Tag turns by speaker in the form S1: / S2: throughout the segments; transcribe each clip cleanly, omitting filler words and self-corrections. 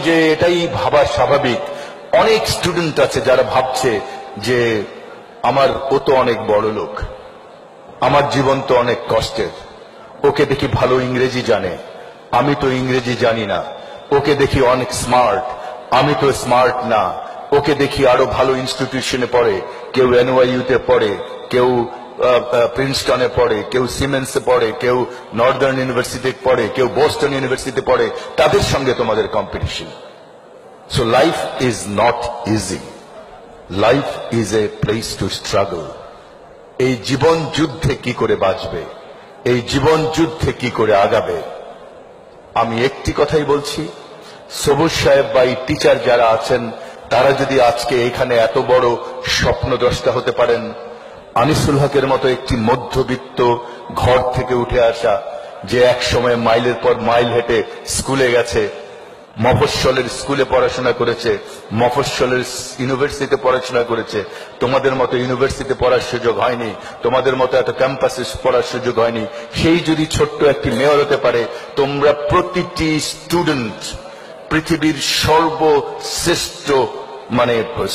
S1: যে এটাই ভাবা স্বাভাবিক। অনেক স্টুডেন্ট আছে যারা ভাবছে যে ও তো অনেক বড় লোক, আমার জীবন তো অনেক কষ্টের, ওকে দেখি ভালো ইংরেজি জানে, আমি তো ইংরেজি জানি না, ওকে দেখি অনেক স্মার্ট, আমি তো স্মার্ট না, ওকে দেখি আরো ভালো ইনস্টিটিউশনে পড়ে, কেউ এনওয়াইইউতে পড়ে, কেউ প্রিন্সটনে পড়ে, কেউ সিমেন্সে পড়ে, কেউ নর্দার্ন ইউনিভার্সিটিতে পড়ে, কেউ বোস্টন ইউনিভার্সিটিতে পড়ে, তাদের সঙ্গে তোমাদের competition. So life is not easy, life is a place to struggle. এই জীবন যুদ্ধে কি করে বাঁচবে, এই জীবন যুদ্ধে কি করে আগাবে? আমি একটি কথাই বলছি, সবুজ সাহেব বা এই টিচার যারা আছেন তারা যদি আজকে এখানে এত বড় স্বপ্নদ্রষ্টা হতে পারেন, আনিসুল হকের মতো একটি মধ্যবিত্ত ঘর থেকে উঠে আসা, যে এক সময় মাইলের পর মাইল হেঁটে স্কুলে গেছে, মফস্বলের স্কুলে পড়াশোনা করেছে, মফস্বলের ইউনিভার্সিটিতে পড়াশোনা করেছে, তোমাদের মতো ইউনিভার্সিটিতে পড়ার সুযোগ হয়নি, তোমাদের মতো এত ক্যাম্পাসে পড়ার সুযোগ হয়নি, সেই যদি ছোট্ট একটি মেয়র হতে পারে, তোমরা প্রতিটি স্টুডেন্ট পৃথিবীর সর্বশ্রেষ্ঠ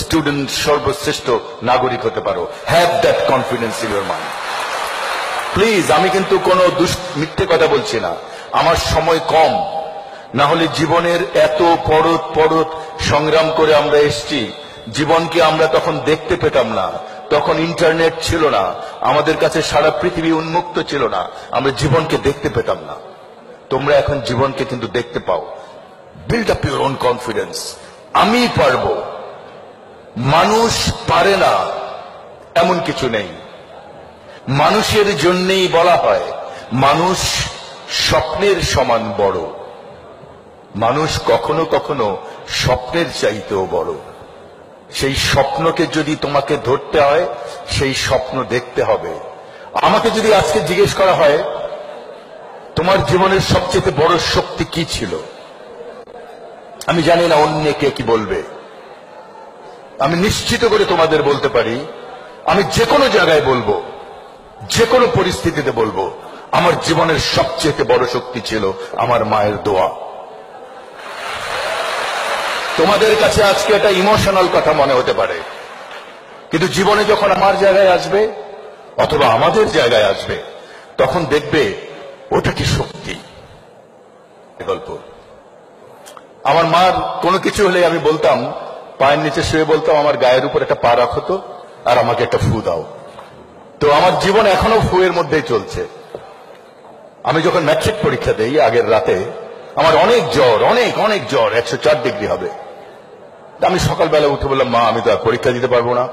S1: স্টুডেন্ট, সর্বশ্রেষ্ঠ নাগরিক হতে পারো। Have that confidence in your mind please. আমি কিন্তু কোনো মিথ্যে কথা বলছি না, আমার সময় কম, না হলে জীবনের এত পরত পরত সংগ্রাম করে আমরা এসছি, জীবনকে আমরা তখন দেখতে পেতাম না, তখন ইন্টারনেট ছিল না, আমাদের কাছে সারা পৃথিবী উন্মুক্ত ছিল না, আমরা জীবনকে দেখতে পেতাম না। তোমরা এখন জীবনকে কিন্তু দেখতে পাও। Build up your own confidence. আমি পারবো, মানুষ পারে না এমন কিছু নেই। মানুষের জন্যই বলা হয় মানুষ স্বপ্নের সমান বড়, মানুষ কখনো কখনো স্বপ্নের চাইতেও বড়। সেই স্বপ্নকে যদি তোমাকে ধরতে হয়, সেই স্বপ্ন দেখতে হবে। আমাকে যদি আজকে জিজ্ঞেস করা হয় তোমার জীবনের সবচেয়ে বড় শক্তি কি ছিল, আমি জানি না অন্য কে কি বলবে। আমি নিশ্চিত করে তোমাদের বলতে পারি, আমি যে কোনো জায়গায় বলবো, যে কোনো পরিস্থিতিতে বলবো, আমার জীবনের সবচেয়ে বড় শক্তি ছিল আমার মায়ের দোয়া। তোমাদের কাছে আজকে এটা ইমোশনাল কথা মনে হতে পারে, কিন্তু জীবনে যখন আমার জায়গায় আসবে অথবা আমাদের জায়গায় আসবে, তখন দেখবে ওটা কি শক্তি। গল্প, আমার মার কোনো কিছু হলে আমি বলতাম, পায়ের নিচে শুয়ে বলতাম আমার গায়ের উপর একটা পা রাখো তো, আর আমাকে একটা ফু দাও। তো আমার জীবন এখনো ফুয়ের মধ্যেই চলছে। আমি যখন ম্যাট্রিক পরীক্ষা দেই আগের রাতে, আমার অনেক জ্বর, অনেক অনেক জ্বর, 104 ডিগ্রি হবে। আমি সকালবেলা উঠে বললাম, মা আমি তো আর পরীক্ষা দিতে পারবো না।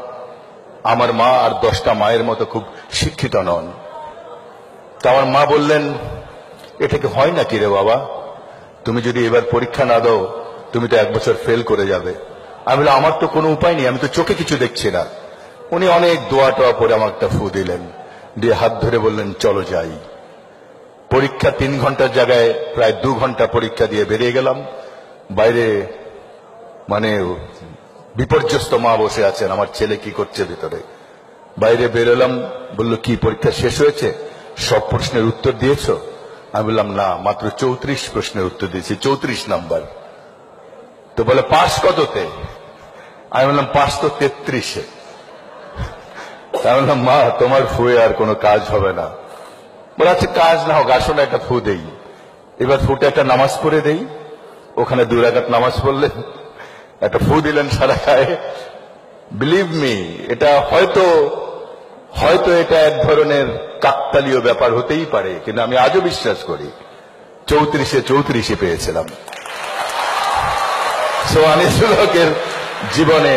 S1: আমার মা আর 10টা মায়ের মতো খুব শিক্ষিত নন। তা আমার মা বললেন, এটা কি হয় নাকি রে বাবা, তুমি যদি এবার পরীক্ষা না দাও তুমি তো 1 বছর ফেল করে যাবে। আমি বললাম, আমার তো কোনো উপায় নেই, আমি তো চোখে কিছু দেখছি না। উনি অনেক দোয়া টোয়া করে আমাকে একটা ফু দিলেন, দিয়ে হাত ধরে বললেন চলো যাই। পরীক্ষা 3 ঘন্টার জায়গায় প্রায় 2 ঘন্টা পরীক্ষা দিয়ে বেরিয়ে গেলাম। বাইরে বিপর্যস্ত মা বসে আছেন, আমার ছেলে কি করছে ভিতরে। বাইরে বেরোলাম, বলল কি পরীক্ষা শেষ হয়েছে, সব প্রশ্নের উত্তর দিয়েছো? আমি বললাম না, মাত্র 34 প্রশ্নের উত্তর দিয়েছি, 34 নাম্বার। তো বলে পাস কততে? আমি বললাম পাস তো 33-এ। আমি বললাম, মা তোমার ফুয়ে আর কোনো কাজ হবে না। বলে আচ্ছা কাজ না হোক, আসলে একটা ফু দেই। এবার ফুটে একটা নামাজ পড়ে দেই। ওখানে 2 রাকাত নামাজ পড়লেন, একটা ফু দিলেন সারা গায়ে। বিলিভ মি, এটা হয়তো এটা এক ধরনের কাকতালীয় ব্যাপার হতেই পারে, কিন্তু আমি আজও বিশ্বাস করি 34-এ 34 পেয়েছিলাম। সো আনিসুল হকের জীবনে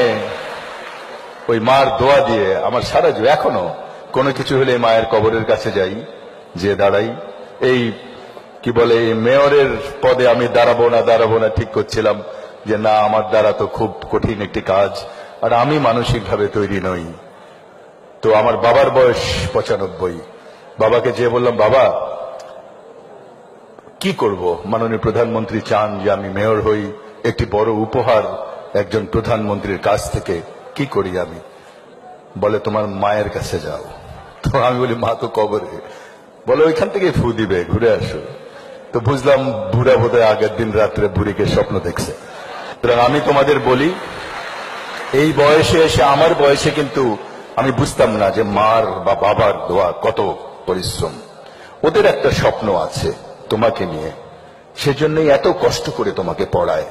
S1: ওই মার দোয়া দিয়ে আমার সারা জীবন, এখনো কোনো কিছু হলে মায়ের কবরের কাছে যাই, যে দাঁড়াই। এই কি বলে, এই মেয়রের পদে আমি দাঁড়াবো না ঠিক করছিলাম যে না, আমার দ্বারা তো খুব কঠিন একটি কাজ, আর আমি মানসিকভাবে তৈরি নই। তো আমার বাবার বয়স 95। বাবাকে যে বললাম, বাবা কি করব, মাননীয় প্রধানমন্ত্রী চান যে আমি মেয়র হই, একটি বড় উপহার একজন প্রধানমন্ত্রীর কাছ থেকে, কি করি আমি? বলে তোমার মায়ের কাছে যাও। তো আমি বলি, মা তো কবরে। বলে ওইখান থেকে ফু দিবে, ঘুরে আসো। তো বুঝলাম বুড়া বোধহয় আগের দিন রাত্রে বুড়িকে স্বপ্ন দেখছে। সুতরাং আমি তোমাদের বলি, এই বয়সে এসে, আমার বয়সে কিন্তু আমি বুঝতাম না যে মার বা বাবার দোয়া কত পরিশ্রম। ওদের একটা স্বপ্ন আছে তোমাকে নিয়ে, সেজন্যই এত কষ্ট করে তোমাকে পড়ায়।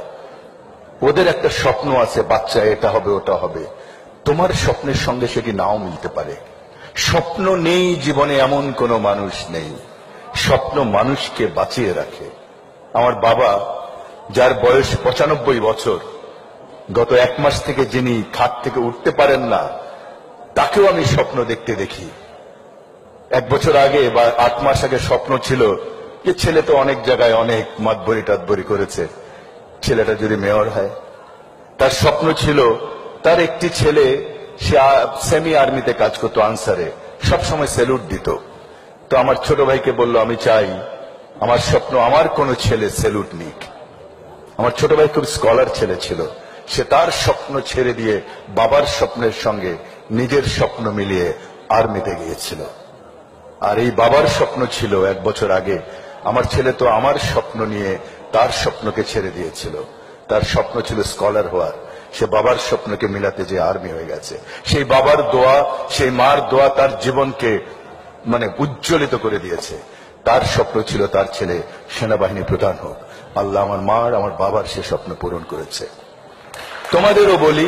S1: ওদের একটা স্বপ্ন আছে, বাচ্চা এটা হবে ওটা হবে। তোমার স্বপ্নের সঙ্গে সেটি নাও মিলতে পারে। স্বপ্ন নেই জীবনে এমন কোনো মানুষ নেই, স্বপ্ন মানুষকে বাঁচিয়ে রাখে। আমার বাবা, যার বয়স 95 বছর, গত 1 মাস থেকে যিনি খাট থেকে উঠতে পারেন না, তাকেও আমি স্বপ্ন দেখতে দেখি। 1 বছর আগে বা 8 মাস আগে স্বপ্ন ছিল যে ছেলে তো অনেক জায়গায় অনেক মাতবরি টাতবরি করেছে, ছেলেটা যদি মেয়র হয়। তার স্বপ্ন ছিল তার একটি ছেলে, সে সেমি আর্মিতে কাজ করতো, আনসারে, সবসময় স্যালুট দিত। তো আমার ছোট ভাইকে বলল, আমি চাই আমার স্বপ্ন আমার কোনো ছেলে স্যালুট নিক। আমার ছোট ভাই খুব স্কলার ছেলে ছিল, সে তার স্বপ্ন ছেড়ে দিয়ে বাবার স্বপ্নের সঙ্গে নিজের স্বপ্ন মিলিয়ে আর্মিতে গিয়েছিল। আর এই বাবার স্বপ্ন ছিল 1 বছর আগে, আমার ছেলে তো আমার স্বপ্ন নিয়ে তার স্বপ্নকে ছেড়ে দিয়েছিল। তার স্বপ্ন ছিল স্কলার হওয়ার, সে বাবার স্বপ্নকে মিলাতে যে আর্মি হয়ে গেছে। সেই বাবার দোয়া, সেই মার দোয়া তার জীবনকে উজ্জ্বলিত করে দিয়েছে। তার স্বপ্ন ছিল তার ছেলে সেনাবাহিনী প্রধান হোক। আল্লাহ আমার মার, আমার বাবার সে স্বপ্ন পূরণ করেছে। তোমাদেরও বলি,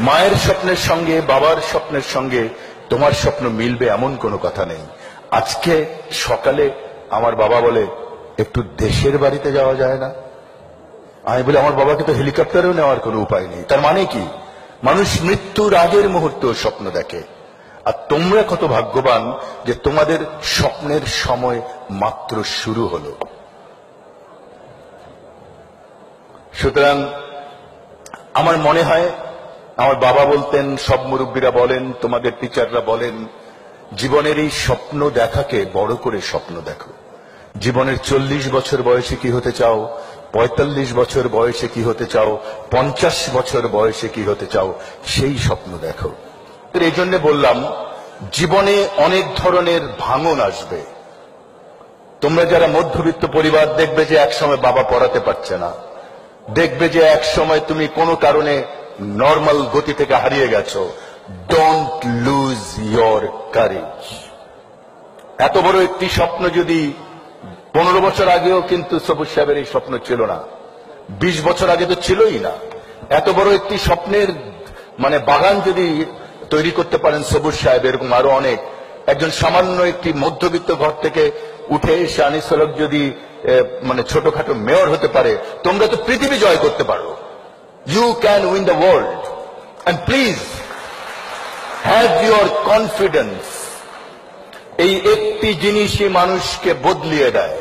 S1: মায়ের স্বপ্নের সঙ্গে বাবার স্বপ্নের সঙ্গে তোমার স্বপ্ন মিলবে এমন কোনো কথা নেই। আজকে সকালে আমার বাবা বলে, একটু দেশের বাড়িতে যাওয়া যায় না? আমি বলি, আমার বাবাকে তো হেলিকপ্টারেও নেওয়ার কোনো উপায় নেই। তার মানে কি? মানুষ মৃত্যুর আগের মুহূর্তে স্বপ্ন দেখে। আর তোমরা কত ভাগ্যবান যে তোমাদের স্বপ্নের সময় মাত্র শুরু হলো। সুতরাং আমার মনে হয়, আমার বাবা বলতেন, সব মুরব্বীরা বলেন, তোমাদের টিচাররা বলেন, জীবনের এই স্বপ্ন দেখাকে বড় করে স্বপ্ন দেখো। জীবনের 40 বছর বয়সে কি হতে চাও, 45 বছর বয়সে কি হতে চাও, 50 বছর বয়সে কি হতে চাও, সেই স্বপ্ন দেখো। এই জন্য বললাম, জীবনে অনেক ধরনের ভাঙন আসবে। তোমরা যারা মধ্যবিত্ত পরিবার, দেখবে যে একসময় বাবা পড়াতে পারছে না, দেখবে যে একসময় তুমি কোনো কারণে নর্মাল গতি থেকে হারিয়ে গেছো। Don't lose your courage. এত বড় একটি স্বপ্ন যদি 15 বছর আগেও কিন্তু সবুজ সাহেবের এই স্বপ্ন ছিল না, 20 বছর আগে তো ছিলই না। এত বড় একটি স্বপ্নের বাগান যদি তৈরি করতে পারেন সবুজ সাহেব, এরকম আরো অনেক, একজন সামান্য একটি মধ্যবিত্ত ঘর থেকে উঠে এসে আনিস হক যদি ছোটখাটো মেয়র হতে পারে, তোমরা তো পৃথিবী জয় করতে পারো। You can win the world, and please have your confidence. এই একটি জিনিসই মানুষকে বদলিয়ে দেয়।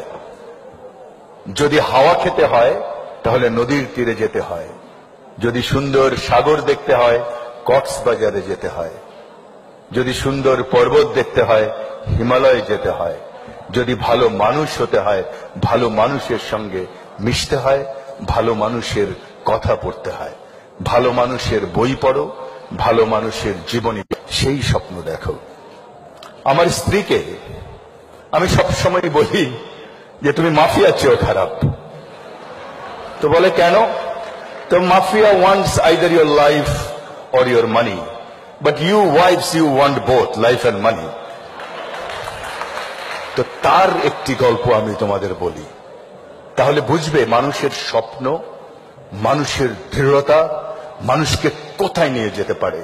S1: যদি হাওয়া খেতে হয় তাহলে নদীর তীরে যেতে হয়, যদি সুন্দর সাগর দেখতে হয় কক্সবাজারে যেতে হয়, যদি সুন্দর পর্বত দেখতে হয় হিমালয়ে যেতে হয়, যদি ভালো মানুষ হতে হয় ভালো মানুষের সঙ্গে মিশতে হয়, ভালো মানুষের কথা পড়তে হয়, ভালো মানুষের বই পড়ো, ভালো মানুষের জীবনী, সেই স্বপ্ন দেখো। আমার স্ত্রীকে আমি সবসময় বলি যে তুমি মাফিয়ার চেয়েও খারাপ। তো বলে কেন? তো mafia wants either your life or your money, but you wives, you want both life and money. তো তার একটি গল্প আমি তোমাদের বলি, তাহলে বুঝবে মানুষের স্বপ্ন, মানুষের দৃঢ়তা মানুষকে কোথায় নিয়ে যেতে পারে।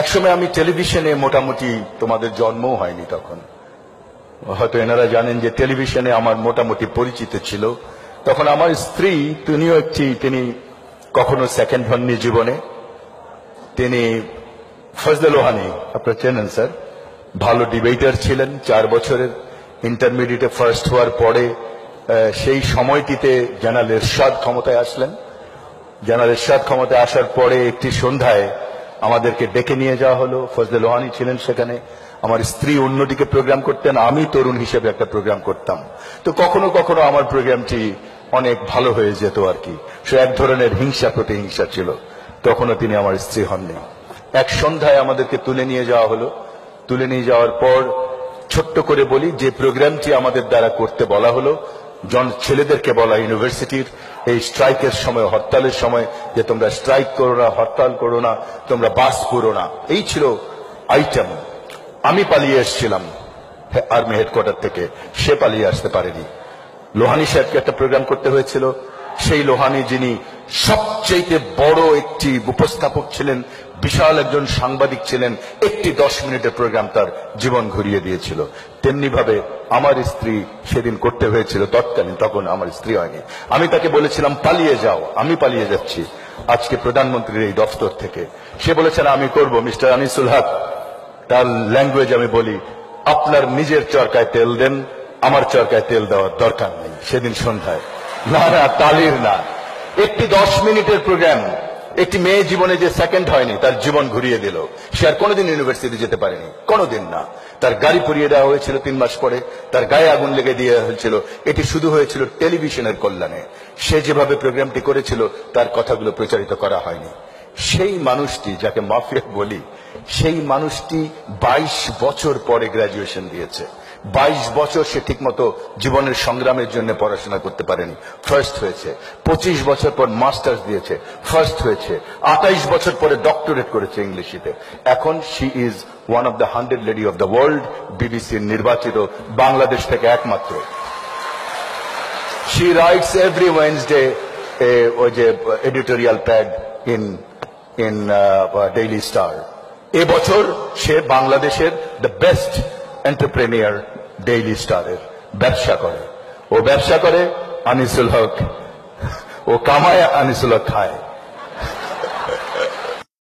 S1: একসময় আমি টেলিভিশনে, মোটামুটি তোমাদের জন্মও হয়নি তখন, হয়তো এনারা জানেন যে টেলিভিশনে আমার মোটামুটি পরিচিত ছিল। তখন আমার স্ত্রী, তিনি কখনো সেকেন্ড হননি জীবনে। তিনি ফজলে লোহানী, আপনারা চেনেন স্যার, ভালো ডিবেটার ছিলেন। 4 বছরের ইন্টারমিডিয়েটে ফার্স্ট হওয়ার পরে সেই সময়টিতে জেনারেল এরশাদ ক্ষমতায় আসলেন। জেনারেল এরশাদ ক্ষমতায় আসার পরে একটি সন্ধ্যায় আমাদেরকে ডেকে নিয়ে যাওয়া হলো। ফজলে লোহানী ছিলেন সেখানে, আমার স্ত্রী অন্যদিকে প্রোগ্রাম করতেন, আমি তরুণ হিসেবে একটা প্রোগ্রাম করতাম। তো কখনো কখনো আমার প্রোগ্রামটি অনেক ভালো হয়ে যেত আর কি। সে এক ধরনের হিংসা প্রতিহিংসা ছিল। তখনও তিনি আমার স্ত্রী হননি। এক সন্ধ্যায় আমাদেরকে তুলে নিয়ে যাওয়া হলো। তুলে নিয়ে যাওয়ার পর ছোট্ট করে বলি, যে প্রোগ্রামটি আমাদের দ্বারা করতে বলা হলো ছেলেদেরকে বলা ইউনিভার্সিটির এই স্ট্রাইকের সময়, হরতালের সময়, যে তোমরা স্ট্রাইক করো না, হরতাল করো না, তোমরা বাস করো না, এই ছিল আইটেম। আমি পালিয়ে এসেছিলাম আর্মি হেডকোয়ার্টার থেকে, সে পালিয়ে আসতে পারেনি। লোহানী সাহেবকে একটা প্রোগ্রাম করতে হয়েছিল, সেই লোহানী যিনি সবচেয়ে বড় একটি উপস্থাপক ছিলেন, বিশাল একজন সাংবাদিক ছিলেন, একটি 10 মিনিটের প্রোগ্রাম তার জীবন ঘুরিয়ে দিয়েছিল। তেমনি ভাবে আমার স্ত্রী সেদিন করতে হয়েছিল তৎকালীন, তখন আমার স্ত্রী হয়নি। আমি তাকে বলেছিলাম পালিয়ে যাও, আমি পালিয়ে যাচ্ছি আজকে প্রধানমন্ত্রীর এই দপ্তর থেকে। সে বলেছেন আমি করব। মিস্টার আনিসুল হক, তার ল্যাঙ্গুয়েজ আমি বলি, আপনার নিজের চরকায় তেল দেন, আমার চরকায় তেল দেওয়ার দরকার নেই। সেদিন সন্ধ্যায় না না, তালির না, একটি 10 মিনিটের প্রোগ্রাম, একটি মেয়ে জীবনে যে সেকেন্ড হয়নি তার জীবন ঘুরিয়ে দিল। সে আর কোনোদিন ইউনিভার্সিটি যেতে পারেনি, কোনোদিন না। তার গাড়ি পুড়িয়ে দেওয়া হয়েছিল 3 মাস পরে, তার গায়ে আগুন লেগে দিয়ে হয়েছিল। এটি শুধু হয়েছিল টেলিভিশনের কল্যাণে। সে যেভাবে প্রোগ্রামটি করেছিল তার কথাগুলো প্রচারিত করা হয়নি। সেই মানুষটি যাকে মাফিয়া বলি, সেই মানুষটি 22 বছর পরে গ্রাজুয়েশন দিয়েছে। 22 বছর সে ঠিকমতো জীবনের সংগ্রামের জন্য পড়াশোনা করতে পারেনি, ফার্স্ট হয়েছে। 25 বছর পর মাস্টার্স দিয়েছে, ফার্স্ট হয়েছে। 28 বছর পরে ডক্টরেট করেছে ইংলিশিতে। এখন she is one of the 100 lady of the world, বিবিসির নির্বাচিত, বাংলাদেশ থেকে একমাত্র। শি রাইটস এভরি ওয়েডনেসডে ওই যে editorial pad in daily star. এবছর সে বাংলাদেশের দ্য বেস্ট এন্টারপ্রেনিয়ার ডেইলি স্টারের। ব্যবসা করে, ও ব্যবসা করে, আনিসুল হক ও কামায়, আনিসুল হক খায়।